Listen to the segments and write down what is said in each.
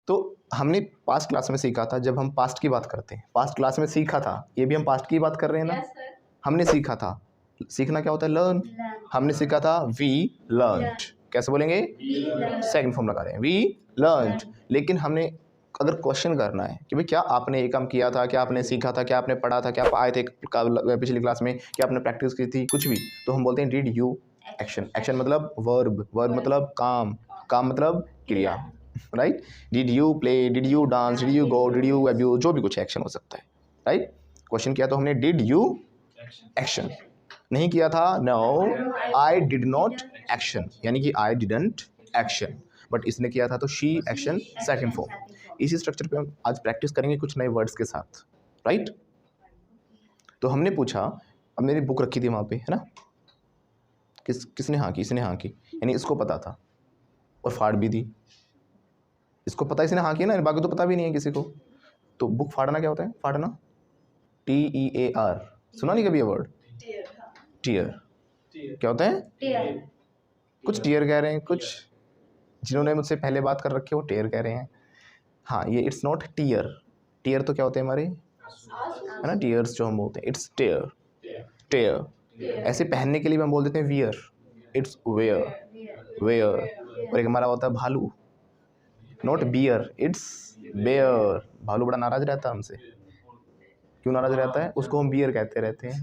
तो हमने past class में सीखा था, जब हम पास्ट की बात करते हैं, पास्ट क्लास में सीखा था, ये भी हम पास्ट की बात कर रहे हैं ना। हमने सीखा था, सीखना क्या होता है? लर्न। हमने सीखा था वी लर्नड। कैसे बोलेंगे? सेकंड फॉर्म लगा रहे हैं, वी लर्नड। लेकिन हमने अगर क्वेश्चन करना है कि भाई क्या आपने ये काम किया था, क्या आपने सीखा था, क्या आपने पढ़ा था, क्या आप आए थे पिछली क्लास में, क्या आपने प्रैक्टिस की थी, कुछ भी, तो हम बोलते हैं डिड यू एक्शन। एक्शन मतलब वर्ब, वर्ब मतलब काम, काम मतलब क्रिया, right. Did you play, did you dance, did you go, did you abuse, जो भी कुछ एक्शन हो सकता है, राइट। क्वेश्चन किया तो हमने डिड यू एक्शन। नहीं किया था, no I did not action, यानी कि आई डिडंट एक्शन। बट इसने किया था तो शी एक्शन सेकंड फॉर्म। इसी स्ट्रक्चर पे हम आज प्रैक्टिस करेंगे कुछ नए वर्ड्स के साथ, राइट। तो हमने पूछा, अब मेरी बुक रखी थी वहाँ पे, है ना, किसने हाँ की? इसने हाँ की, यानी इसको पता था और फाड़ भी दी। इसको पता, इसने हाँ किया ना, बाकी तो पता भी नहीं है किसी को। तो बुक फाड़ना क्या होता है? फाड़ना, TEAR, सुना नहीं कभी ये वर्ड? टीयर। क्या होता है? कुछ टीयर कह रहे हैं, कुछ जिन्होंने मुझसे पहले बात कर रखी है वो टीयर कह रहे हैं। हाँ, ये इट्स नॉट टीयर। टीयर तो क्या होते हैं हमारे, है ना, टीयर्स जो हम बोलते हैं, इट्स टेयर, टेयर। ऐसे पहनने के लिए हम बोल देते हैं वियर, इट्स वेयर, वेयर। और एक हमारा होता है भालू, नॉट बियर, इट्स बेयर। भालू बड़ा नाराज रहता है हमसे। क्यों नाराज रहता है? उसको हम बियर कहते रहते हैं,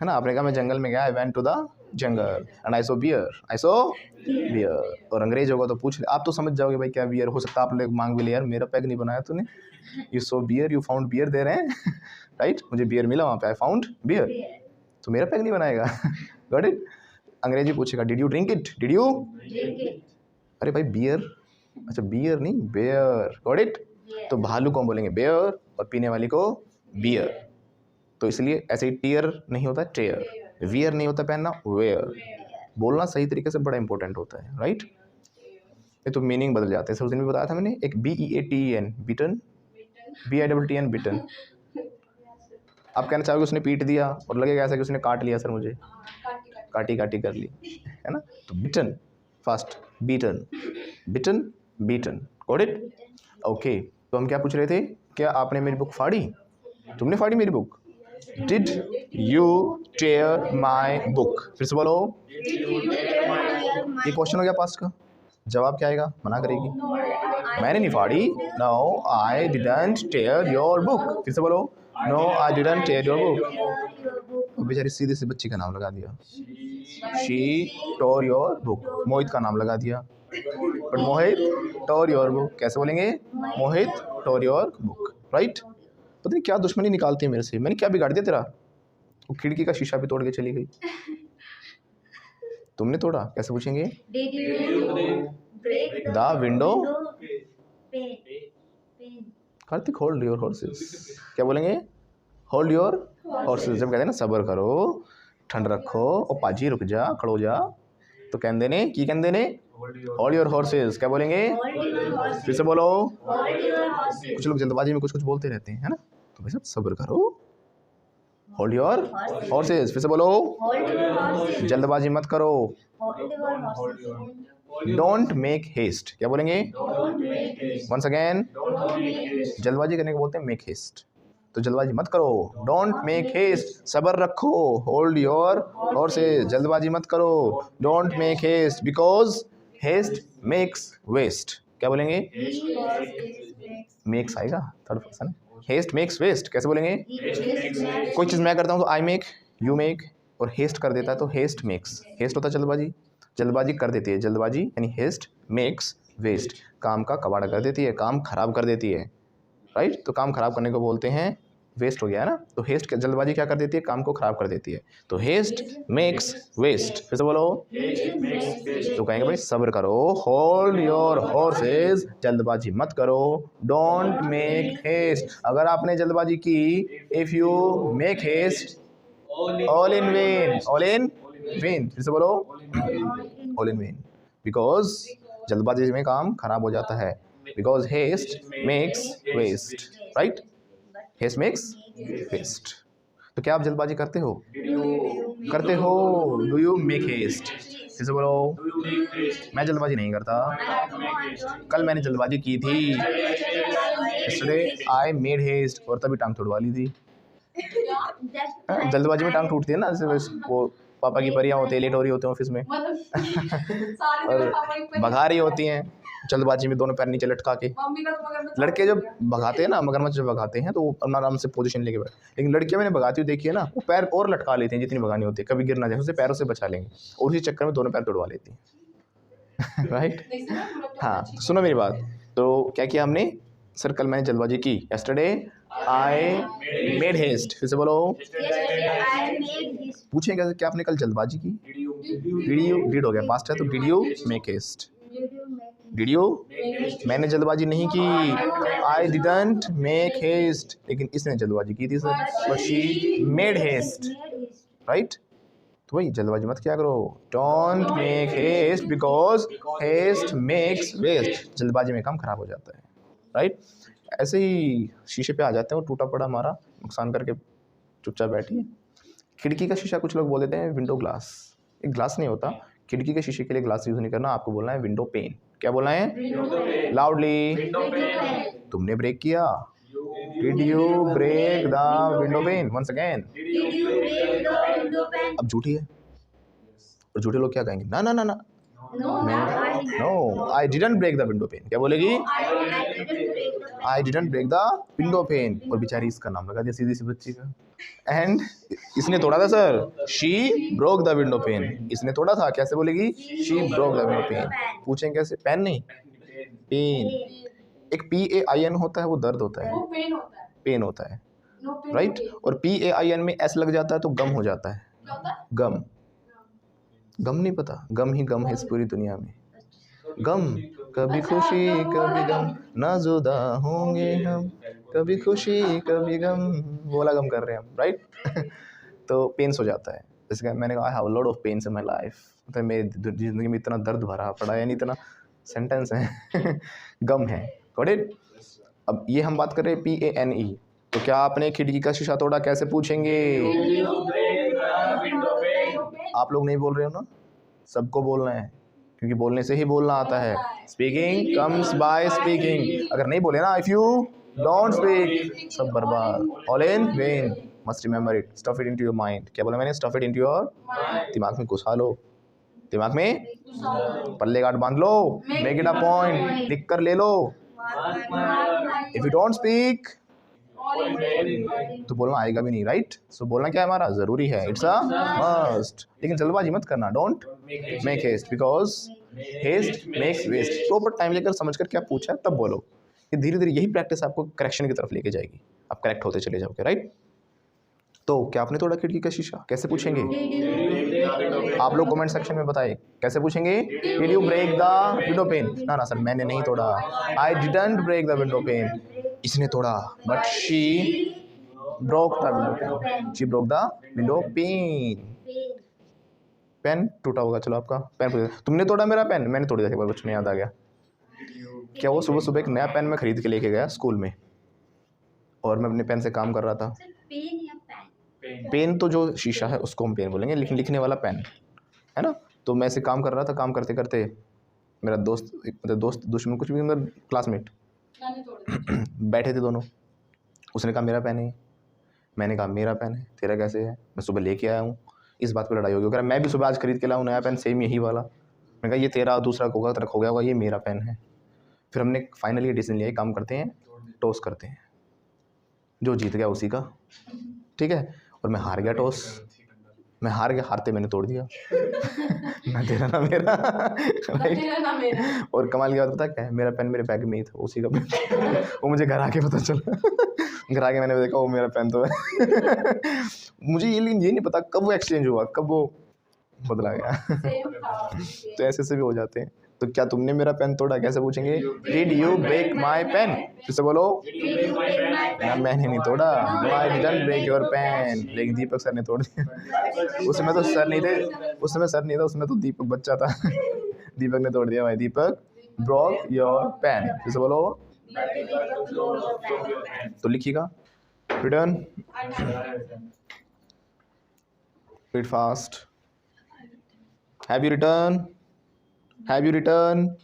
है ना। आपने कहा मैं जंगल में गया, I went to the jungle and I saw bear, I saw bear. और अंग्रेज होगा तो पूछ ले, आप तो समझ जाओगे भाई क्या बियर हो सकता है। आप लोग मांग भी ले, यार मेरा पैग नहीं बनाया तूने, you so beer, you found beer दे रहे हैं राइट। मुझे बियर मिला वहाँ पे, आई फाउंड बियर, तो मेरा पैग नहीं बनाएगा गॉट इट। अंग्रेजी पूछेगा did you drink it, did you, अरे भाई बियर, अच्छा बियर नहीं बेयर, गॉट इट। तो भालू को हम बोलेंगे बेयर और पीने वाली को बियर। तो इसलिए ऐसे ही टीयर नहीं होता, टेयर। वियर नहीं होता पहनना, वेयर। बोलना सही तरीके से बड़ा इंपॉर्टेंट होता है, राइट। ये तो मीनिंग बदल जाते हैं। सर उस दिन भी बताया था मैंने, एक BEATEN बीटन, BITTN बिटन। आप कहना चाहोगे उसने पीट दिया और लगेगा ऐसा कि उसने काट लिया, सर मुझे काटी काटी कर ली, है ना। तो beaten fast, beaten, beaten, beaten, got it. Okay, तो हम क्या पूछ रहे थे? क्या आपने मेरी बुक फाड़ी? तुमने फाड़ी मेरी book? Did you tear my book? फिर से बोलो। ये क्वेश्चन हो गया पास्ट का, जवाब क्या आएगा? मना करेगी, मैंने नहीं फाड़ी, no I didn't tear your book. फिर से बोलो, no I didn't tear your book. बेचारी सीधे से बच्ची का नाम लगा दिया, she tore your book. Mohit का नाम लगा दिया, but Mohit tore your book कैसे बोलेंगे? Mohit tore your book, right. पता नहीं क्या दुश्मनी निकालती है मेरे से, मैंने क्या बिगाड़ दिया तेरा? वो खिड़की का शीशा भी तोड़ के चली गई, तुमने तोड़ा? कैसे पूछेंगे? The window, Kartik hold your horses. क्या बोलेंगे? Hold your horses. जब कहते हैं ना सब्र करो, ठंड रखो, ओ पाजी रुक जा, खड़ो जा, तो कहते ने की कहते ने होल्ड योर हॉर्सेस। क्या बोलेंगे? फिर से बोलो। कुछ लोग जल्दबाजी में कुछ कुछ बोलते रहते हैं, है ना, तो भाई साहब सब्र करो, होल्ड योर हॉर्सेस। फिर से बोलो, जल्दबाजी मत करो, डोंट मेक हेस्ट। क्या बोलेंगे? वंस अगेन, जल्दबाजी करने को बोलते हैं मेक हेस्ट, तो जल्दबाजी मत करो, डोंट मेक हेस्ट, सब्र रखो, होल्ड योर हॉर्सेस, जल्दबाजी मत करो, don't make haste, because haste makes waste. क्या बोलेंगे? मेक्स आएगा third person, haste makes waste. कैसे बोलेंगे? कोई चीज़ मैं करता हूँ तो आई मेक, यू मेक, और हेस्ट कर देता है तो हेस्ट मेक्स। हेस्ट होता है जल्दबाजी, जल्दबाजी कर देती है, जल्दबाजी यानी हेस्ट मेक्स वेस्ट, काम का कबाड़ा कर देती है, काम खराब कर देती है, राइट। तो काम खराब करने को बोलते हैं वेस्ट, हो गया है ना। तो हेस्ट, जल्दबाजी क्या कर देती है? काम को खराब कर देती है, तो हेस्ट मेक्स वेस्ट। फिर से बोलो, तो कहेंगे भाई सब्र करो, होल्ड योर हॉर्सेस, जल्दबाजी मत करो, डोंट मेक हेस्ट। अगर आपने जल्दबाजी की, if you make haste, all in vain, all in vain. फिर से बोलो, ऑल इन वेन, बिकॉज जल्दबाजी में काम खराब हो जाता है, because haste makes waste, right. Haste makes waste. तो क्या आप जल्दबाजी करते हो? करते हो। Do you make haste? फिर से बोलो। मैं जल्दबाजी नहीं करता। कल मैंने जल्दबाजी की थी। Yesterday I made haste. और तभी टांग तुड़वा ली थी। जल्दबाजी में टांग टूटती है ना, जैसे वो पापा की परियां होती है, लेट हो रही होती हैं ऑफिस में और भगा रही होती हैं जल्दबाजी में, दोनों पैर नीचे लटका के। लड़के जब भगाते हैं ना, मगरमच्छ जब भगाते हैं तो वो अपना आराम से पोजीशन लेके बैठ, लेकिन लड़कियां मैंने भगाती हुई देखी है ना, वो पैर और लटका लेती हैं जितनी भगानी होती है, कभी गिर ना जाए, उसे पैरों से बचा लेंगे और उसी चक्कर में दोनों पैर तोड़वा लेती हैं। राइट। हाँ, सुनो मेरी बात। तो क्या किया हमने? सर कल मैंने जल्दबाजी की। Yesterday I made haste. फिर से बोलो। पूछें कैसे, क्या आपने कल जल्दबाजी की? डिड यू, डिड हो गया पास्ट है, तो did you make haste? Did you? मैंने जल्दबाजी नहीं की। आई डिडंट मेक हेस्ट, लेकिन इसने जल्दबाजी की थी sir, but she made haste. Right. तो वही, जल्दबाजी मत किया करो। Don't make haste because haste makes waste. जल्दबाजी में काम खराब हो जाता है। राइट। ऐसे ही शीशे पे आ जाते हैं, वो टूटा पड़ा हमारा नुकसान करके चुपचाप बैठिए। खिड़की का शीशा कुछ लोग बोल देते हैं विंडो ग्लास। एक ग्लास नहीं होता, खिड़की के शीशे के लिए ग्लास यूज़ नहीं करना, आपको बोलना है विंडो पेन। क्या बोलना है? लाउडली। तुमने ब्रेक किया। Did you break the window pane? Once again. अब झूठी है और झूठे लोग क्या कहेंगे? ना ना ना ना, no, I didn't break the window pane. क्या बोलेगी? I didn't break the window pane. और बेचारी इसका नाम लगा दिया सीधी सी बच्ची का। एंड इसने तोड़ा था sir, she broke the window pane. इसने तोड़ा था, कैसे बोलेगी? She broke the window pen. पूछें कैसे? पेन नहीं, पेन। एक PAIN होता है, वो दर्द होता है, पेन होता है। राइट। और PAIN में S लग जाता है तो गम हो जाता है। गम, गम नहीं पता? गम ही गम है इस पूरी दुनिया में। गम, कभी खुशी कभी गम, ना जुदा होंगे हम, कभी खुशी कभी गम, बोला गम कर रहे हैं हम। राइट। तो पेन्स हो जाता है। जैसे मैंने कहा I have a lot of pains in my life, मतलब मेरी जिंदगी में इतना दर्द भरा पड़ा है, यानी इतना सेंटेंस है। गम है। Got it. अब ये हम बात कर रहे हैं PANE। तो क्या आपने खिड़की का शीशा तोड़ा? कैसे पूछेंगे? आप लोग नहीं बोल रहे हो ना, सबको बोलना है, क्योंकि बोलने से ही बोलना आता है। Speaking comes by speaking. अगर नहीं बोले ना, इफ यू डोंट स्पीक, सब बर्बाद, all in when. Must remember it, stuff it into your mind. क्या बोला मैंने? स्टफ इट इनटू योर दिमाग में घुसा लो, दिमाग में पल्ले गांठ बांध लो, मेक इट अ पॉइंट, लिख कर ले लो। इफ यू डोंट स्पीक तो बोलना आएगा भी नहीं। राइट। सो बोलना क्या है हमारा? जरूरी है, इट्स अ मस्ट। लेकिन जल्दबाजी मत करना। Don't make haste because haste makes waste. Proper time लेकर समझ कर क्या पूछा तब बोलो। ये धीरे धीरे यही प्रैक्टिस आपको करेक्शन की तरफ लेके जाएगी, आप करेक्ट होते चले जाओगे। राइट। तो क्या आपने तोड़ा खिड़की का शीशा? कैसे पूछेंगे? आप लोग कमेंट सेक्शन में बताइए कैसे पूछेंगे। Did you break the window pane? ना ना सर, मैंने नहीं तोड़ा। I didn't break the window pane. इसने तोड़ा, but she broke the window pane. She broke the window pane. Pane टूटा होगा, चलो आपका पेन। तुमने तोड़ा मेरा पेन? मैंने तोड़ दिया। एक बार बच्चों ने याद आ गया। क्या वो सुबह सुबह एक नया पेन मैं खरीद के लेके गया स्कूल में, और मैं अपने पेन से काम कर रहा था। पेन तो जो शीशा है उसको हम पेन बोलेंगे, लेकिन लिखने वाला पेन है ना। तो मैं ऐसे काम कर रहा था, काम करते करते मेरा दोस्त, मतलब दोस्त दुश्मन कुछ भी, मतलब क्लासमेट बैठे थे दोनों। उसने कहा मेरा पेन है, मैंने कहा मेरा पेन है, तेरा कैसे है? मैं सुबह लेके आया हूँ। इस बात पर लड़ाई होगी। अगर मैं भी सुबह आज खरीद के लाऊँ नया पेन, सेम यही वाला। मैंने कहा ये तेरा, दूसरा होगा तेरा खो गया होगा, ये मेरा पेन है। फिर हमने फाइनली डिसीजन लिया, काम करते हैं, टॉस करते हैं, जो जीत गया उसी का। ठीक है। और मैं हार गया टॉस, मैं हार गया, हारते मैंने तोड़ दिया। ना तेरा ना मेरा। राइट। और कमाल की बात पता क्या है? मेरा पेन मेरे बैग में ही था, उसी का पेन। वो मुझे घर आके पता चला। घर आके मैंने देखा वो मेरा पेन तो है। मुझे ये नहीं पता कब वो एक्सचेंज हुआ, कब वो बदला गया। तो ऐसे से भी हो जाते हैं। तो क्या तुमने मेरा पेन तोड़ा? कैसे पूछेंगे? Did you break my pen? फिर से बोलो। ना मैंने नहीं तोड़ा। No I didn't break your pen. लेकिन दीपक सर ने तोड़ दिया। उसमें तो सर नहीं थे, उसमें सर नहीं था, उसमें तो दीपक बच्चा था। दीपक ने तोड़ दिया भाई। दीपक ब्रोक योर पेन। फिर से बोलो। तो लिखिएगा return Read fast. Have you written? Have you written?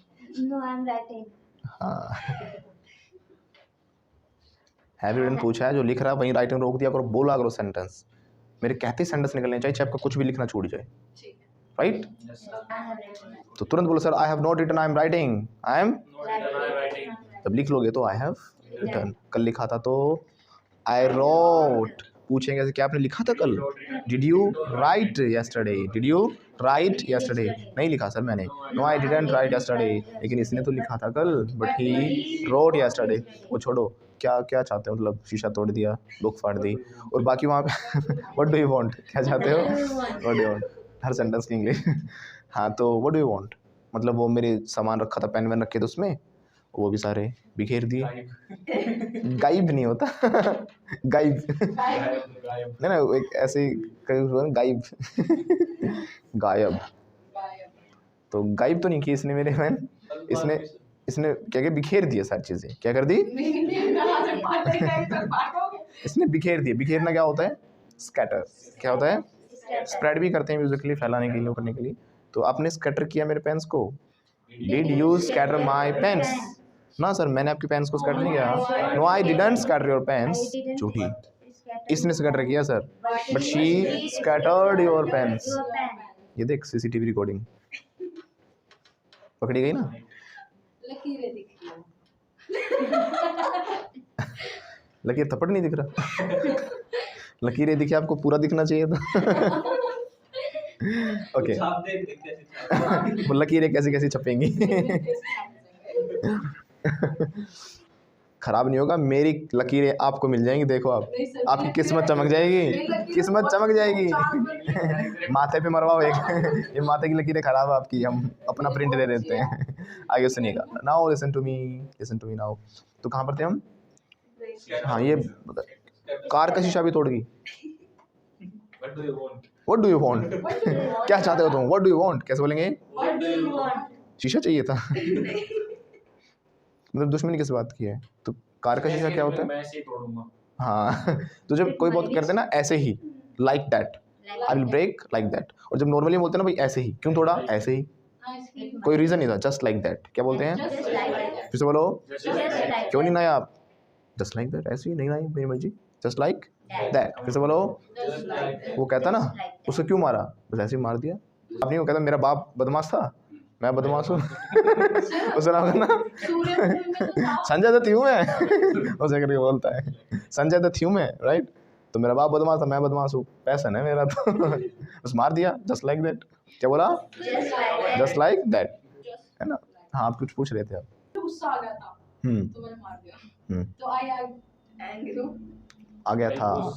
No, I'm writing. हाँ, हैव यू रिटन पूछा है, जो लिख रहा है वहीं राइटिंग रोक दिया करो, बोला करो सेंटेंस। मेरे कहते सेंटेंस निकलने चाहिए, चाहे आपका कुछ भी लिखना छूट जाए, राइट? I have written. तो तुरंत बोलो sir I have not written, I am writing, I am. जब लिख लोगे तो आई हैव रिटन। कल लिखा था तो आई रोट। पूछेंगे ऐसे क्या आपने लिखा था कल? Did you write yesterday? Did you write yesterday? नहीं लिखा सर मैंने, no I didn't write yesterday, लेकिन इसने तो लिखा था कल, बट ही रोट यस्टरडे। वो छोड़ो, क्या क्या चाहते हो, मतलब शीशा तोड़ दिया, बुक फाड़ दी, और बाकी वहाँ पे व्हाट डू यू वांट, क्या चाहते हो, what do you want, her sentence की इंग्लिश। हाँ तो व्हाट डू यू वांट, मतलब वो मेरे सामान रखा था, पेन वेन रखे थे उसमें, वो भी सारे बिखेर दिए। गायब नहीं होता गायब नहीं ना, एक ऐसे गायब गायब, तो गायब तो नहीं की इसने मेरे मैन, इसने इसने क्या क्या बिखेर दिया सारी चीज़ें, क्या कर दी, इसने बिखेर दिया। बिखेरना क्या होता है? स्कैटर। क्या होता है? स्प्रेड भी करते हैं म्यूजिकली, फैलाने के लिए, करने के लिए। तो आपने स्कैटर किया मेरे पेन्स को। Did you scatter my pens? ना सर मैंने आपके पेन्स को स्कैटर नहीं किया, no I didn't scatter your pens. झूठी, इसने स्कैटर किया sir, but she scattered your pens. ये देख सीसीटीवी रिकॉर्डिंग पकड़ी गई ना। लकीर थप्पड़ नहीं दिख रहा लकीरें दिखे, आपको पूरा दिखना चाहिए था ओके वो लकीरें कैसी कैसी छपेंगी खराब नहीं होगा, मेरी लकीरें आपको मिल जाएंगी, देखो आप, आपकी किस्मत चमक जाएगी, किस्मत चमक जाएगी माथे पे मरवाओ एक ये माथे की लकीरें खराब है आपकी, हम अपना प्रिंट दे देते हैं आगे सुनिएगा। Now listen to me now. तो कहाँ पर थे हम? हाँ ये कार का शीशा भी तोड़ गई। What do you want? क्या चाहते हो तुम? What do you want? कैसे बोलेंगे? What do you want? शीशा चाहिए था मतलब दुश्मनी किस बात की है? तो कार का शीशा क्या होता है? मैं ऐसे ही तोड़ूंगा। हाँ तो जब कोई बहुत करते हैं ना ऐसे ही, like that, I will break like that, और जब नॉर्मली बोलते हैं ना भाई ऐसे ही, क्यों तोड़ा? ऐसे ही, कोई रीज़न नहीं था, जस्ट लाइक दैट। क्या बोलते हैं? Just like that. फिर से बोलो, Just like क्यों नहीं नया आप? जस्ट लाइक दैट, ऐसे ही नहीं नया मेरी मर्जी, जस्ट लाइक दैट। फिर से बोलो, Just like वो कहता ना उसको क्यों मारा? बस ऐसे ही मार दिया। अब नहीं वो कहता मेरा बाप बदमाश था, मैं बदमाश हूँ उसे नाम करना संजय दत्त हूँ मैं उसे करके बोलता है संजय दत्त हूँ मैं, राइट? तो मेरा बाप बदमाश था, मैं बदमाश हूँ, पैसन है मेरा तो बस मार दिया, जस्ट लाइक दैट। क्या बोला? जस्ट लाइक दैट, है ना? हाँ आप कुछ पूछ रहे थे आप। गुस्सा आ गया था तो मैंने मार दिया। तो आई एंग्री आ गया था,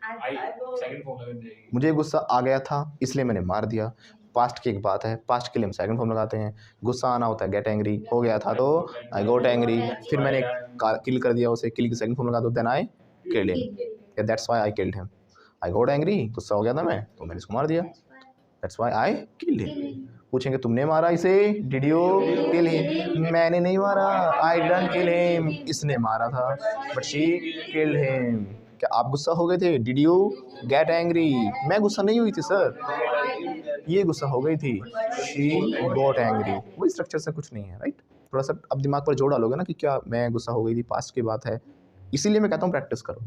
सेकंड फॉर्म लगा देगी। मुझे गुस्सा आ गया था इसलिए मैंने मार दिया। पास्ट की एक बात है, पास्ट के लिए हम सेकंड फॉर्म लगाते हैं। गुस्सा आना होता है गेट एंग्री, हो गया था तो आई गोट एंग्री, फिर मैंने किल कर दिया उसे, किल की सेकंड फॉर्म लगा दो then I killed him, that's why I killed him. I got angry, गुस्सा हो गया था मैं तो मैंने इसको मार दिया, that's why I killed him. पूछेंगे तुमने मारा इसे, डिड यू किल हिम? मैंने नहीं मारा, आई डिडंट किल हिम, इसने मारा था, बट शी किल्ड हिम। क्या आप गुस्सा हो गए थे? Did you get angry? मैं गुस्सा नहीं हुई थी सर, ये गुस्सा हो गई थी, शी गॉट एंग्री। वही स्ट्रक्चर से कुछ नहीं है, राइट? थोड़ा सा अब दिमाग पर जोड़ डालोगे ना कि क्या मैं गुस्सा हो गई थी, पास्ट की बात है, इसीलिए मैं कहता हूँ प्रैक्टिस करो।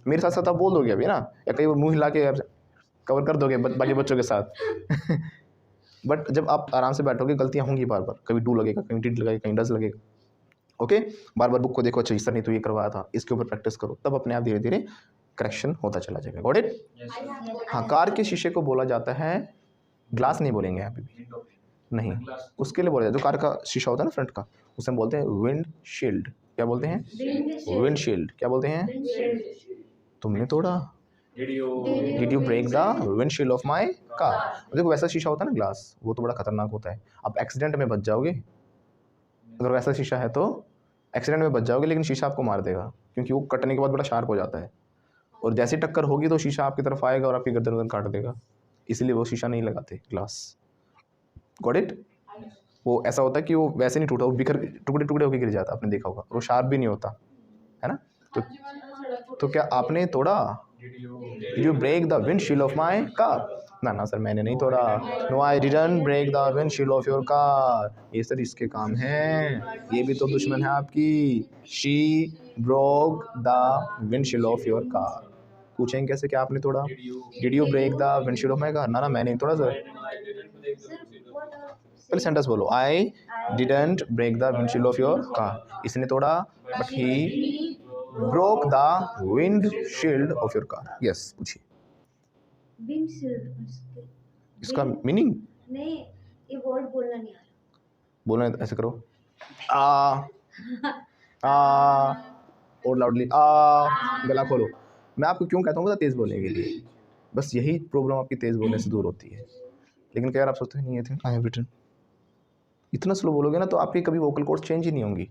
मेरे साथ साथ आप बोल दोगे अभी ना, या कहीं मुँह हिला के कवर कर दोगे बाकी बच्चों के साथ बट जब आप आराम से बैठोगे गलतियाँ होंगी बार बार, कभी डू लगेगा, कहीं डिड लगेगा, कहीं डज लगेगा, ओके? बार बार बुक को देखो, अच्छा सर नहीं तो ये करवाया था, इसके ऊपर प्रैक्टिस करो, तब अपने आप धीरे धीरे करेक्शन होता चला जाएगा। Got it? हाँ, कार के शीशे को बोला जाता है, ग्लास नहीं बोलेंगे यहाँ पे भी, नहीं, उसके लिए बोला जाता है जो कार का शीशा होता है ना फ्रंट का, उसे हम बोलते हैं विंड शील्ड। क्या बोलते हैं? Windshield. क्या बोलते हैं? तुमने तोड़ा, did you break the windshield of my car. देखो वैसा शीशा होता है ना ग्लास, वो तो बड़ा खतरनाक होता है, आप एक्सीडेंट में बच जाओगे। अगर वैसा शीशा है तो एक्सीडेंट में बच जाओगे, लेकिन शीशा आपको मार देगा, क्योंकि वो कटने के बाद बड़ा शार्प हो जाता है, और जैसी टक्कर होगी तो शीशा आपकी तरफ आएगा और आपकी गर्दन काट देगा, इसलिए वो शीशा नहीं लगाते ग्लास। Got it? वो ऐसा होता है कि वो वैसे नहीं टूटा, वो बिखर टुकड़े टुकड़े होकर गिर जाता, आपने देखा होगा, वो शार्प भी नहीं होता है ना। तो क्या आपने तोड़ा? Did you break the windshield of my car? ना सर मैंने नहीं तोड़ा. No, I didn't break the windshield of your car. ये सर इसके काम हैं. ये भी तो दुश्मन है आपकी. She broke the windshield of your car. पूछेंगे कैसे क्या आपने तोड़ा? Did you break the windshield of my car? ना मैंने नहीं तोड़ा सर. पहले सेंटेंस बोलो. I didn't break the windshield of your car. इसने तोड़ा, but he broke the windshield of your car. Yes, पूछिए. विंडशील्ड इसका मीनिंग नहीं, ये वर्ड बोलना नहीं आ रहा. बोलना है तो ऐसे करो. और लाउडली गला खोलो. मैं आपको क्यों कहता हूँ पता, तेज़ बोलने के लिए. बस यही प्रॉब्लम आपकी तेज़ बोलने से दूर होती है. लेकिन क्या यार आप सोचते हैं नहीं थे आई हैव रिटन, इतना स्लो बोलोगे ना तो आपकी कभी वोकल कॉर्ड्स चेंज ही नहीं होंगी,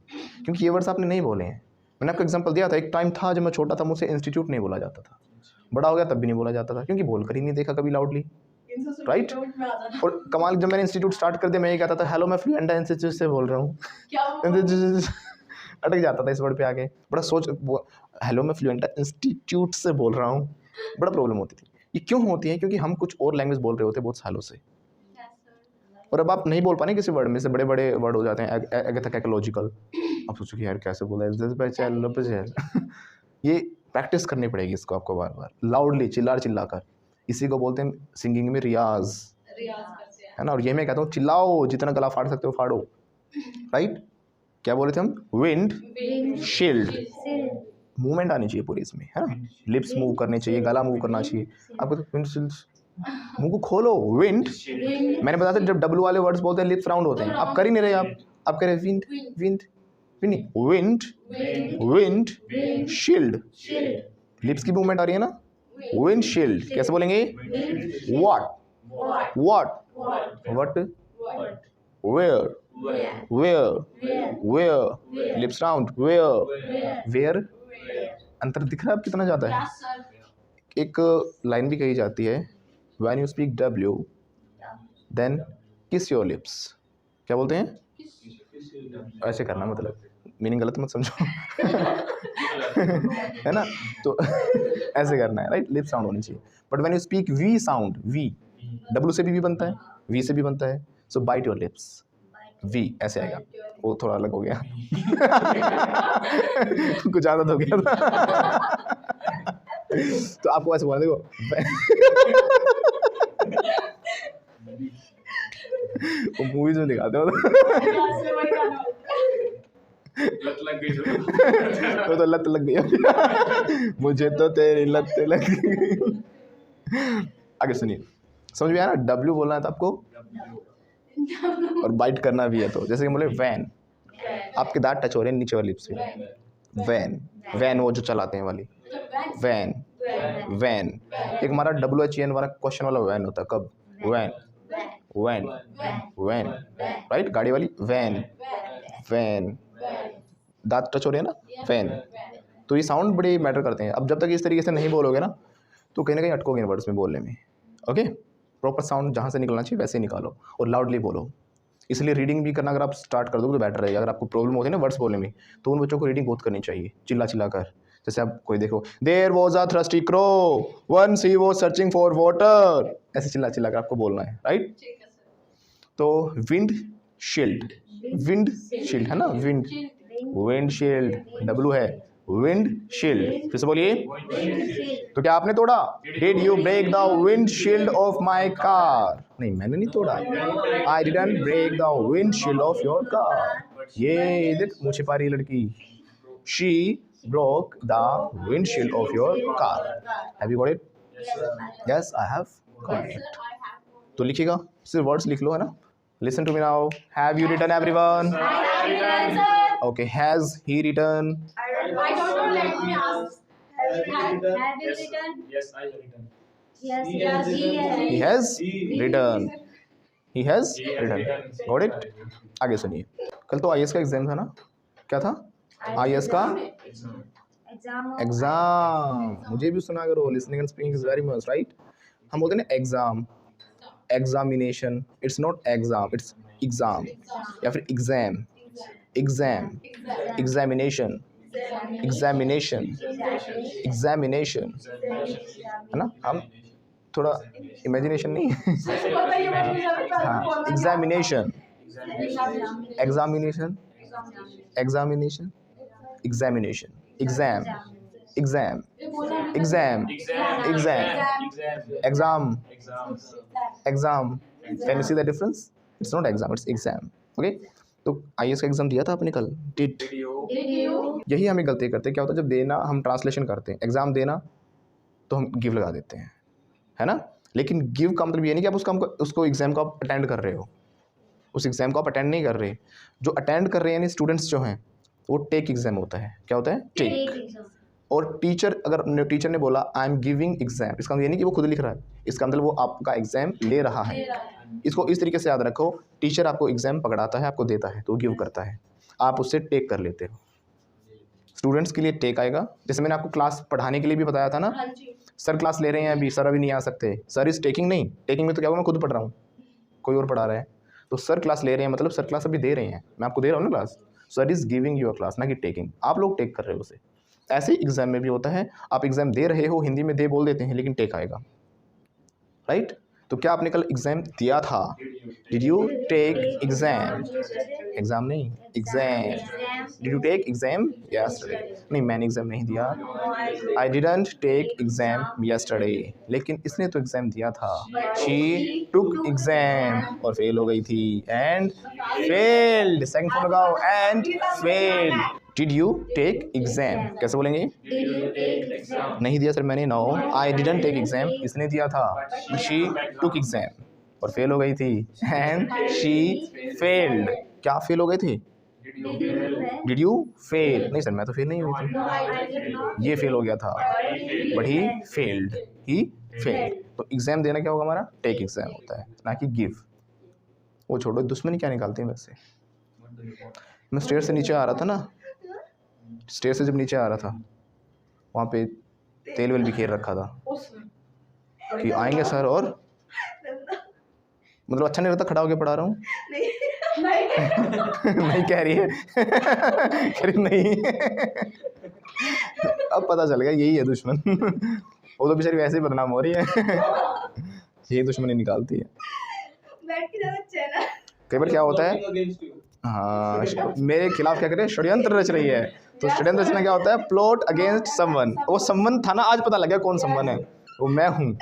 क्योंकि ये वर्ड्स आपने नहीं बोले हैं. मैंने आपको एग्जांपल दिया था. एक टाइम था जब मैं छोटा था मुझसे इंस्टीट्यूट नहीं बोला जाता था. बड़ा हो गया तब भी नहीं बोला जाता था, क्योंकि बोलकर ही नहीं देखा कभी लाउडली. राइट. और कमाल जब मैंने इंस्टीट्यूट स्टार्ट कर दिया मैं ये कहता था हेलो मैं फ्लुएंट इंस्टीट्यूट से बोल रहा हूँ. अटक जाता था इस वर्ड पे आके. बड़ा सोच हेलो मैं फ्लुएंट इंस्टीट्यूट से बोल रहा हूँ. बड़ा प्रॉब्लम होती थी. ये क्यों होती है? क्योंकि हम कुछ और लैंग्वेज बोल रहे होते बहुत सालों से, और अब आप नहीं बोल पाने किसी वर्ड में से बड़े बड़े वर्ड हो जाते हैं. एक्लॉजिकल. आप सोचो कि यार कैसे बोला है. ये प्रैक्टिस करनी पड़ेगी इसको आपको बार बार लाउडली चिल्ला कर. इसी को बोलते हैं सिंगिंग में रियाज, है ना. और ये मैं कहता हूँ चिल्लाओ, जितना गला फाड़ सकते हो फाड़ो. राइट. क्या बोले थे हम? Wind shield. मूवमेंट आनी चाहिए पूरी इसमें, है ना. लिप्स मूव करने चाहिए, गला मूव करना चाहिए आपको. तो विंड शील्ड, मुंह को खोलो. विंड, मैंने बताया था जब डब्ल्यू वाले वर्ड्स बोलते हैं लिप्स राउंड होते हैं. आप कर ही नहीं रहे. आप कह रहे wind wind wind windshield. Lips की मूवमेंट आ रही है ना. Windshield. कैसे बोलेंगे? What what where where lips round. Where अंतर दिख रहा है अब कितना ज़्यादा है. एक लाइन भी कही जाती है when you speak W then kiss your lips. क्या बोलते हैं? ऐसे करना, मतलब मीनिंग गलत मत समझो. है ना. तो ऐसे करना है. राइट. लिप साउंड होनी चाहिए. But when you speak V sound, V W से भी बनता है, V से भी बनता है. सो बाइट योर लिप्स. वी ऐसे आएगा. वो थोड़ा अलग हो गया. कुछ आदत हो गया था. तो आपको ऐसे बोला देखो. वो मूवीज में दिखाते हो लत लग गई. वो तो लत लग गई. मुझे तो तेरी लत लग गई. आगे सुनिए. समझ में आया ना. W बोलना है तो आपको, और बाइट करना भी है. तो जैसे कि बोले वैन, आपके दांत टच हो रहे हैं नीचे वाली लिप्स पे. वैन वो जो चलाते हैं वाली. वैन एक हमारा WHEN वाला क्वेश्चन वाला वैन होता है. कब? वैन. राइट. गाड़ी वाली वैन. दांत टच हो रहे हैं ना. वैन. तो ये साउंड बड़े मैटर करते हैं. अब जब तक इस तरीके से नहीं बोलोगे ना तो कहीं ना कहीं अटकोगे इन वर्ड्स में बोलने में. ओके. प्रॉपर साउंड जहाँ से निकलना चाहिए वैसे ही निकालो और लाउडली बोलो. इसलिए रीडिंग भी करना अगर आप स्टार्ट कर दोगे तो बेटर रहेगा. अगर आपको प्रॉब्लम होती है ना वर्ड्स बोलने में तो उन बच्चों को रीडिंग बहुत करनी चाहिए चिल्ला कर. जैसे आप कोई देखो, there was a thirsty crow once he was searching for water. ऐसे चिल्ला कर आपको बोलना है. राइट. तो विंड शील्ड है ना. विंड शील्ड W है. Windshield. फिर से बोलिए. तो क्या आपने तोड़ा? Did you break the windshield of my car? नहीं मैंने नहीं तोड़ा. I didn't break the windshield of your car. ये देख मुँह छिपा रही लड़की. She broke the windshield of your car. Have you got it? Yes, I have got it. तो लिखिएगा. सिर्फ वर्ड्स लिख लो, है ना. Listen to me now. Have you written, everyone? I have written, sir. Okay. Has he written? I don't know. Let me ask. Have you written? Yes, I have written. Yes, He has written. He has written. Got it? आगे सुनिए. कल तो IAS का exam था ना. क्या था? IAS का एग्जाम. मुझे भी सुना करो. Listening and speaking is very must. Right. हम बोलते हैं exam, examination. It's not exam, it's exam. या फिर एग्जाम, एग्जामिनेशन. एग्जामिनेशन, एग्जामिनेशन, है ना? हम थोड़ा इमेजिनेशन नहीं हाँ, examination, examination, examination, examination, exam, exam, exam, exam, exam, exam. Can you see the difference? It's not exam, it's exam. Okay, तो IAS का एग्जाम दिया था आपने कल? डिड। यही हमें गलती करते हैं। क्या होता है जब देना हम ट्रांसलेशन करते हैं, एग्जाम देना तो हम गिव लगा देते हैं, है ना? लेकिन गिव का मतलब ये नहीं कि आप उसको एग्जाम को आप अटेंड कर रहे हो, उस एग्जाम को आप अटेंड नहीं कर रहे। जो अटेंड कर रहे हैं यानी स्टूडेंट्स जो हैं वो टेक एग्जाम होता है। क्या होता है? टेक। और टीचर, अगर टीचर ने बोला आई एम गिविंग एग्जाम, इसका मतलब ये नहीं कि वो खुद लिख रहा है, इसका मतलब वो आपका एग्जाम ले रहा है। इसको इस तरीके से याद रखो, टीचर आपको एग्जाम पकड़ाता है, आपको देता है तो गिव करता है, आप उससे टेक कर लेते हो। स्टूडेंट्स के लिए टेक आएगा, जैसे मैंने आपको क्लास पढ़ाने के लिए भी बताया था ना, सर क्लास ले रहे हैं अभी, सर अभी नहीं आ सकते, सर इज टेकिंग नहीं, टेकिंग में तो क्या होगा मैं खुद पढ़ रहा हूँ, कोई और पढ़ा रहा है, तो सर क्लास ले रहे हैं मतलब सर क्लास अभी दे रहे हैं, मैं आपको दे रहा हूँ ना class, sir is giving your class, ना कि टेकिंग, आप लोग टेक कर रहे हो उसे। ऐसे ही एग्जाम में भी होता है, आप एग्जाम दे रहे हो, हिंदी में दे बोल देते हैं लेकिन टेक आएगा, राइट? तो क्या आपने कल एग्जाम दिया था? Did you take exam? Exam नहीं, exam. Did you take exam yesterday? नहीं, मैंने एग्जाम नहीं दिया, I didn't take exam yesterday, लेकिन इसने तो एग्जाम दिया था, शी टुक एग्जाम और फेल हो गई थी, एंड फेल्ड, सेकंड फॉर्म लगाओ, and failed. Did you take exam कैसे बोलेंगे? नहीं दिया सर मैंने, no, I didn't take exam, इसने दिया था, शी टुक एग्जाम और फेल हो गई थी, एंड शी फेल्ड। क्या फेल हो गए थे? Did you fail? नहीं सर मैं तो फेल नहीं हुई थी, ये फेल हो गया था, but he failed, he failed. तो एग्जाम देना क्या होगा हमारा? टेक एग्जाम होता है, ना कि गिव। वो छोड़ो, दुश्मनी क्या निकालते हैं वैसे। मैं स्टेयर से नीचे आ रहा था ना, स्टेयर से जब नीचे आ रहा था वहाँ पे तेल वेल बिखेर रखा था कि आएंगे सर, और मतलब अच्छा नहीं रहता खड़ा होके पढ़ा रहा हूँ नहीं कह रही है कह रही नहीं अब पता चल गया यही है दुश्मन वो तो बेचारी वैसे ही बदनाम हो रही है यही दुश्मनी निकालती है। कई बार क्या होता है, हाँ मेरे खिलाफ क्या करे, षड्यंत्र रच रही है, तो षड्यंत्र रचना क्या होता है? Plot against someone. वो समवन था ना, आज पता लग गया कौन समवन है, वो मैं हूँ।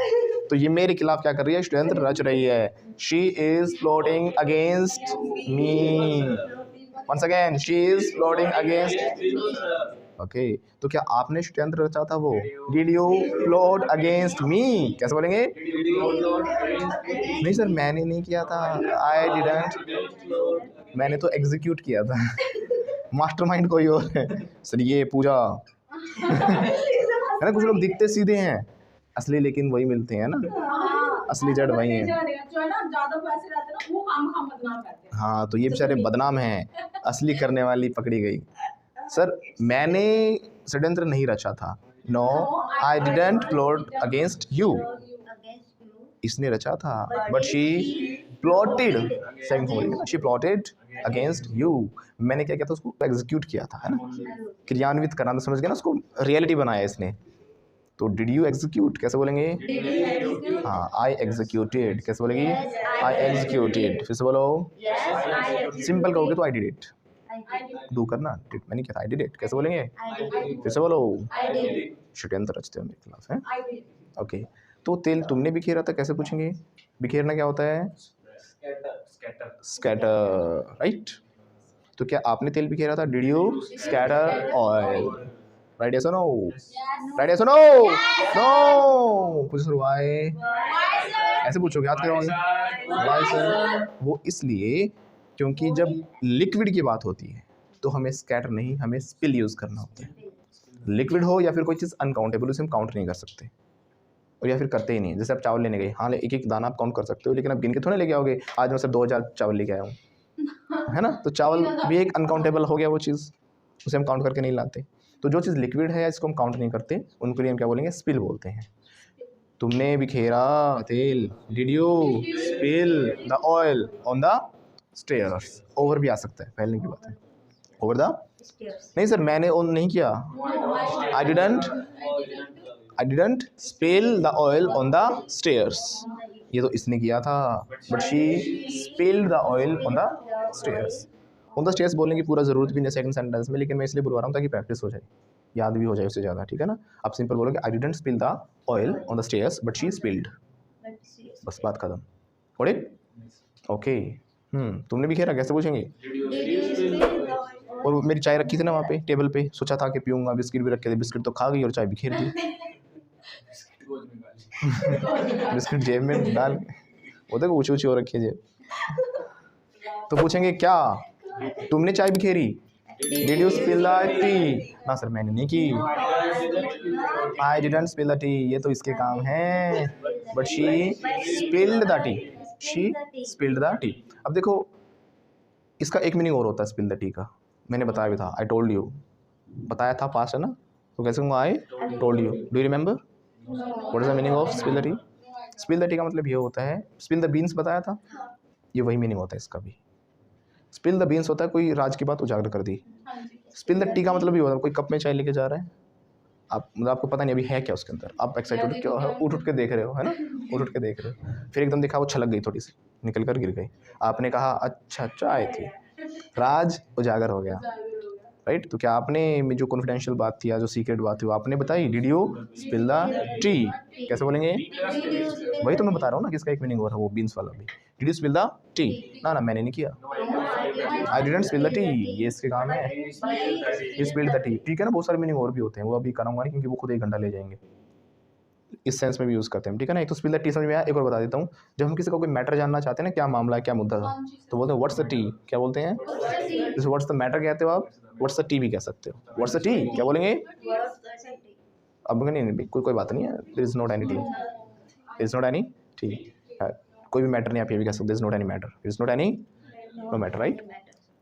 तो ये मेरे खिलाफ क्या कर रही है? षड्यंत्र रच रही है। She is plotting against me. Once again, she is plotting against. Okay, तो क्या आपने षड्यंत्र रचा था वो? Did you plot against me? कैसे बोलेंगे? नहीं सर मैंने नहीं किया था, आई डिडंट, मैंने तो एग्जीक्यूट किया था मास्टरमाइंड कोई और है सर, ये पूजा है ना। कुछ लोग दिखते सीधे हैं असली लेकिन वही मिलते हैं ना, असली जड़ वही है। हाँ तो ये बेचारे बदनाम हैं, असली करने वाली पकड़ी गई। सर मैंने षड्यंत्र नहीं रचा था, no I didn't plot against you, इसने रचा था, but she plotted, second form, she plotted against you. मैंने क्या किया था? उसको एग्जीक्यूट किया था, है ना, क्रियान्वित करना, तो समझ गया ना, उसको रियलिटी बनाया इसने। तो डिड यू एग्जीक्यूट कैसे बोलेंगे? हाँ आई एग्जीक्यूटेड कैसे बोलेगी? आई एग्जीक्यूटेड। फिर से बोलो, सिंपल कहोगे तो आई डिड इट, डू करना, डिड मैंने किया था, आई डिड इट कैसे बोलेंगे? फिर से बोलो, षड्यंत्र रचते हो मेरे खिलाफ है। ओके, तो तेल तुमने बिखेरा था कैसे पूछेंगे? बिखेरना क्या होता है? Scatter, right. तो क्या आपने तेल बिखेरा था? Did you scatter oil? Right yes और नो? राइट यस और नो? नो। पूछो सर व्हाई? ऐसे पूछोगे, याद करोगे व्हाई सर? वो इसलिए क्योंकि जब लिक्विड की बात होती है तो हमें स्कैटर नहीं, हमें स्पिल यूज़ करना होता है। लिक्विड हो या फिर कोई चीज़ अनकाउंटेबल, उसे हम काउंट नहीं कर सकते, और या फिर करते ही नहीं। जैसे आप चावल लेने गए, हाँ एक एक दाना आप काउंट कर सकते हो, लेकिन आप गिन के थोड़ा लेके आओगे आज मैं सर 2000 चावल लेके आया हूँ, है ना। तो चावल भी एक अनकाउंटेबल हो गया वो चीज़, उसे हम काउंट करके नहीं लाते। तो जो चीज़ लिक्विड है इसको हम काउंट नहीं करते, उनके लिए हम क्या बोलेंगे? स्पिल बोलते हैं। तुमने बिखेरा तेल, did you spill the oil on the stairs? Over भी आ सकता है, फैलने की बात है, ओवर द Stairs. नहीं सर, मैंने ऑन नहीं किया। आई didn't spill the oil on the stairs. ये तो इसने किया था, but she spilled the oil on the stairs. On the stairs बोलने की पूरा ज़रूरत भी नहीं सेकंड सेंटेंस में, लेकिन मैं इसलिए बुलवा रहा हूँ ताकि प्रैक्टिस हो जाए, याद भी हो जाए उससे ज़्यादा, ठीक है ना। आप सिंपल बोलोगे आई didn't spill the oil on the stairs but she spilled, But stairs. बस बात खत्म। Got it? ओके। तुमने भी खेला, कैसे पूछेंगे? Did you spill the oil? और मेरी चाय रखी थी ना वहाँ पे टेबल पे, सोचा था कि पीऊंगा, बिस्किट भी रखे थे, बिस्किट तो खा गई और चाय भी खेर दी। बिस्किट जेब में डाल, वो देखो ऊँची ऊँची हो रखी है जेब। तो पूछेंगे क्या तुमने चाय भी खेरी? Did you spill the tea? ना सर मैंने नहीं की। I didn't spill the tea, ये तो इसके काम है, but she spilled the tea. She spilled the tea. अब देखो इसका एक मीनिंग और होता है स्पिल द टी का, मैंने बताया भी था, आई टोल्ड यू, बताया था, पास्ट है ना, तो कैसे कहूँगा? I told you. Do you remember what is the meaning of spill the T? Spill the T का मतलब ये होता है, स्पिल द बीन्स बताया था, ये वही मीनिंग होता है इसका भी। स्पिल द बीन्स होता है कोई राज की बात उजागर कर दी। स्पिल द टी का मतलब ये होता है कोई कप में चाय लेके जा रहा है, आप मतलब आपको पता नहीं अभी है क्या उसके अंदर, आप एक्साइटेड क्यों है, उठ के देख रहे हो, है ना, उठ के देख रहे हो, फिर एकदम देखा वो छलक गई, थोड़ी सी निकल कर गिर गई, आपने कहा अच्छा चाय थी, राज उजागर हो गया, राइट। तो क्या आपने जो कॉन्फिडेंशियल बात थी या जो सीक्रेट बात थी वो आपने बताई? Did you spill the T? कैसे बोलेंगे? वही तो मैं बता रहा हूँ ना, किसका एक मीनिंग और है वो बीन्स वाला भी। Did you spill the tea? ना मैंने नहीं किया। आई डिडंट स्पिल द टी, ये इसके काम है। ही स्पिल्ड द टी, ठीक है ना। बहुत सारे मीनिंग और भी होते हैं, वो अभी कराऊंगा नहीं क्योंकि वो खुद एक घंटा ले जाएंगे। इस सेंस में भी यूज़ करते हैं, ठीक है ना। एक तो स्पिल द टी समझ में आया, एक और बता देता हूँ। जब हम किसी का कोई मैटर जानना चाहते हैं ना, क्या मामला है, क्या मुद्दा है, तो बोलते हैं व्हाट्स द टी। क्या बोलते हैं? जैसे व्हाट्स द मैटर कहते हो आप, व्हाट्स द टी भी कह सकते हो। व्हाट्स द टी क्या बोलेंगे? अब नहीं, कोई बात नहीं है, there is not any tea, there is not any tea, कोई भी मैटर नहीं, आप ये भी कह सकते, there is not any matter, there is not any no matter, right.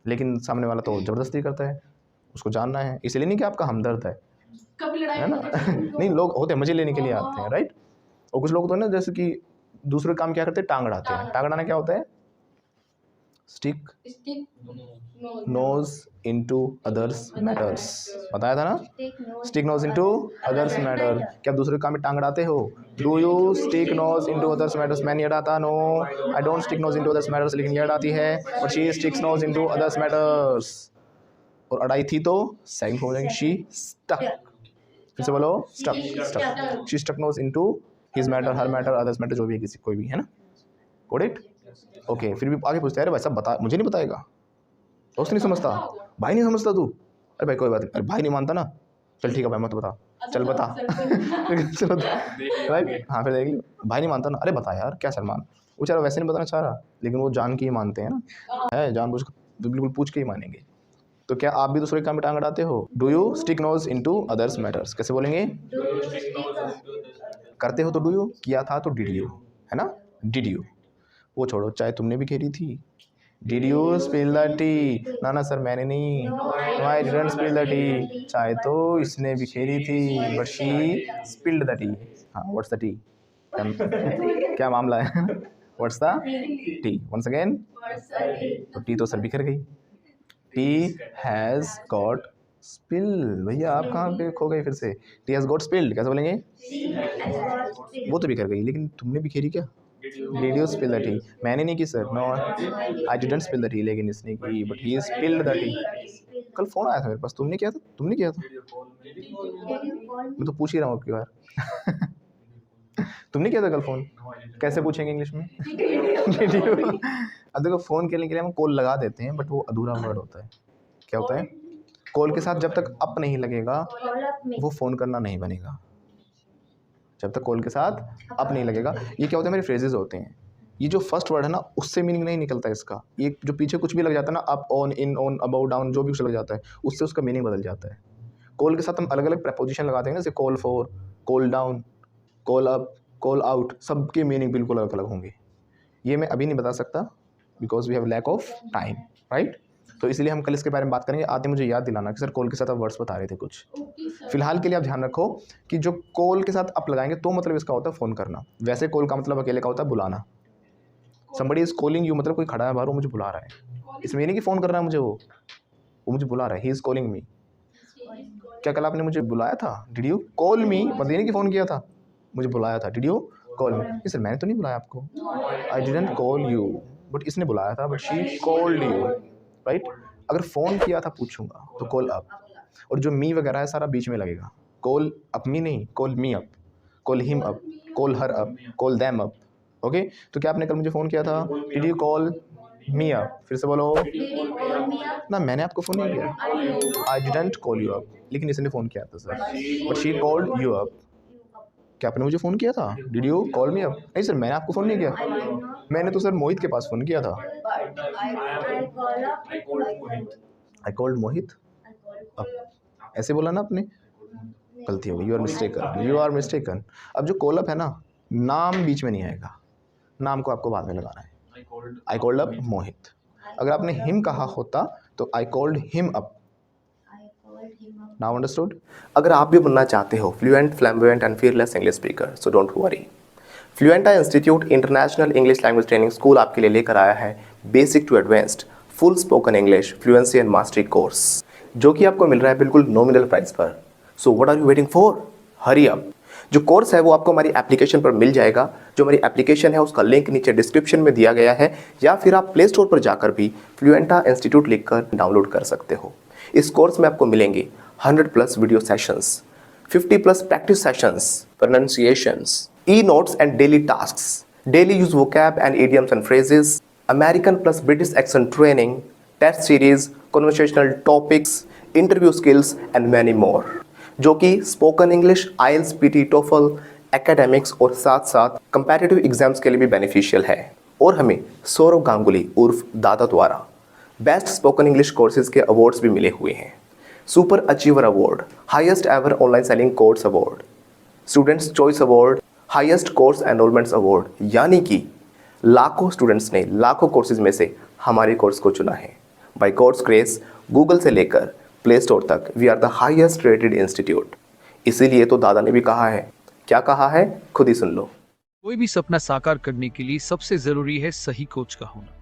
लेकिन सामने वाला तो ज़बरदस्ती करता है, उसको जानना है, इसलिए नहीं कि आपका हमदर्द है ना। नहीं, लोग होते हैं मजे लेने के लिए आते हैं, राइट। और कुछ लोग तो ना जैसे कि दूसरे काम क्या करते हैं, टांग अड़ाते हैं। टांग अड़ाना क्या होता है? Stick nose into others matters, बताया था ना, stick nose into others matter. क्या दूसरे काम में टांग अड़ाते हो? Do you stick nose into others matters? मैं नहीं अड़ाता, no I don't stick nose into others matters, लेकिन ये अड़ाती है, but she sticks nose into others matters. और अड़ाई थी तो सेकंड हो जाएगी, शी स्टक। फिर से बोलो, stuck. She stuck nose into his matter, her matter, others matter, जो भी है, किसी कोई भी, है ना। Got it? ओके। फिर भी आगे पूछते हैं, अरे भाई साहब बता, मुझे नहीं बताएगा, दोस्त नहीं समझता, भाई नहीं समझता तू, अरे भाई कोई बात नहीं, अरे भाई नहीं मानता ना, चल ठीक है भाई मत बता, चल बता, चल बता, राइट। हाँ फिर देख लियो, भाई नहीं मानता ना, अरे बता यार क्या सलमान, वो बेचारा वैसे नहीं बताना चाह रहा, लेकिन वो जान के ही मानते हैं ना, है जानबूझ बिल्कुल पूछ के ही मानेंगे। तो क्या आप भी दूसरे काम में टांग अड़ाते हो? Do you stick nose into others matters, कैसे बोलेंगे? करते हो तो डू यू, किया था तो डिड यू, है ना, डिड यू। वो छोड़ो, चाय तुमने भी खेली थी, did you spill the tea? ना सर मैंने नहीं, no I didn't spill the tea, चाय तो इसने भी खेली थी, but she spilled the tea. हाँ, व्हाट्स द टी, क्या मामला है, what's the tea? Once again, तो टी तो सर बिखर गई, टी हैज़ गॉट स्पिल। भैया आप कहाँ पे खो गए फिर से? टी हैज़ गॉट स्पिल्ड कैसे बोलेंगे? वो तो बिखर गई, लेकिन तुमने बिखेरी क्या? Did you spill the tea? मैंने नहीं की sir, no I didn't spill the tea, लेकिन इसने की, but he spilled the tea. कल फ़ोन आया था मेरे पास, तुमने किया था? तुमने किया था? मैं तो पूछ ही रहा हूँ आपकी बार। तुमने किया था कल फ़ोन? कैसे पूछेंगे इंग्लिश में? अब देखो फ़ोन करने के लिए हम कॉल लगा देते हैं, बट वो अधूरा वर्ड होता है। क्या होता है? कॉल के साथ जब तक अप नहीं लगेगा वो फ़ोन करना नहीं बनेगा, जब तक कॉल के साथ अप नहीं लगेगा। ये क्या होता है, मेरे फ्रेजेस होते हैं, ये जो फर्स्ट वर्ड है ना उससे मीनिंग नहीं निकलता इसका, ये जो पीछे कुछ भी लग जाता है ना, up, on, in, on, about, down, जो भी कुछ लग जाता है उससे उसका मीनिंग बदल जाता है। कॉल के साथ हम अलग अलग प्रपोजिशन लगाते हैं ना, जैसे call for, call down, call up, call out, सबके मीनिंग बिल्कुल अलग अलग होंगे। ये मैं अभी नहीं बता सकता because we have lack of time, right. तो इसलिए हम कल इसके बारे में बात करेंगे। आते मुझे याद दिलाना कि सर कॉल के साथ आप वर्ड्स बता रहे थे कुछ। फिलहाल के लिए आप ध्यान रखो कि जो कॉल के साथ अप लगाएंगे तो मतलब इसका होता है फ़ोन करना। वैसे कॉल का मतलब अकेले का होता है बुलाना। somebody is calling you मतलब कोई खड़ा है बाहर वो मुझे बुला रहा है, इसमें नहीं कि फ़ोन कर रहा है मुझे वो, वो मुझे बुला रहा है, ही इज़ कॉलिंग मी। क्या कल आपने मुझे बुलाया था? डिड यू कॉल मी? पता नहीं कि फ़ोन किया था, मुझे बुलाया था। डिड यू कॉल मी? नहीं सर, मैंने तो नहीं बुलाया आपको। I didn't call you, but इसने बुलाया था, but she called you, right. अगर फ़ोन किया था पूछूंगा तो कॉल अप, और जो मी वगैरह है सारा बीच में लगेगा। कॉल अप मी नहीं, call me up, call him up, call her up, call them up. Okay, तो क्या आपने कल मुझे फ़ोन किया था? Did you call me up? फिर से बोलो ना, मैंने आपको फ़ोन नहीं किया। I didn't call you up, लेकिन इसने फ़ोन किया था sir, but she called you up. क्या आपने मुझे फ़ोन किया था? Did you call me up? नहीं सर, मैंने आपको फ़ोन नहीं किया। मैंने तो सर मोहित के पास फ़ोन किया था। आई कॉल्ड मोहित अप, ऐसे बोला ना आपने? गलती हो गई, you are mistaken, you are mistaken. अब जो कॉल अप है ना, नाम बीच में नहीं आएगा, नाम को आपको बाद में लगाना है। I called up Mohit. अगर आपने हिम कहा होता तो I called him up. Now understood? अगर आप भी बनना चाहते हो fluent, flamboyant and fearless English speaker, so don't worry. Fluenta institute international English language training school आपके लिए लेकर आया है basic to advanced full spoken English fluency and mastery course, जो कि आपको मिल रहा है बिल्कुल नॉमिनल प्राइस पर। So what are you waiting for? Hurry up. जो कोर्स है वो आपको हमारी एप्लीकेशन पर मिल जाएगा। जो हमारी एप्लीकेशन है उसका लिंक नीचे डिस्क्रिप्शन में दिया गया है, या फिर आप प्ले स्टोर पर जाकर भी फ्लुएंटा इंस्टीट्यूट लिखकर डाउनलोड कर सकते हो। इस कोर्स में आपको मिलेंगे 100+ video sessions, 50+ practice sessions, pronunciations, e notes and daily tasks, daily use vocab and idioms and phrases, American plus British accent training, test series, conversational topics, interview skills and many more, जो कि spoken English, IELTS, PT, TOEFL, academics और साथ साथ competitive exams के लिए भी beneficial है। और हमें सौरव गांगुली उर्फ दादा द्वारा बेस्ट स्पोकन इंग्लिश कोर्सेज के अवार्ड्स भी मिले हुए हैं। Super achiever award, highest ever online selling course award, students choice award, highest course enrolments award, यानी कि लाखों स्टूडेंट्स ने लाखों कोर्सेज में से हमारे कोर्स को चुना है। बाय गॉड्स ग्रेस, गूगल से लेकर प्ले स्टोर तक we are the highest rated institute. इसीलिए तो दादा ने भी कहा है, क्या कहा है खुद ही सुन लो। कोई भी सपना साकार करने के लिए सबसे जरूरी है सही कोच का होना।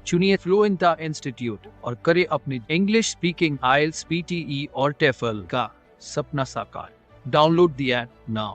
चुनिए फ्लुएंटा इंस्टीट्यूट और करें अपने इंग्लिश स्पीकिंग, IELTS, PTE और TOEFL का सपना साकार। Download the app now.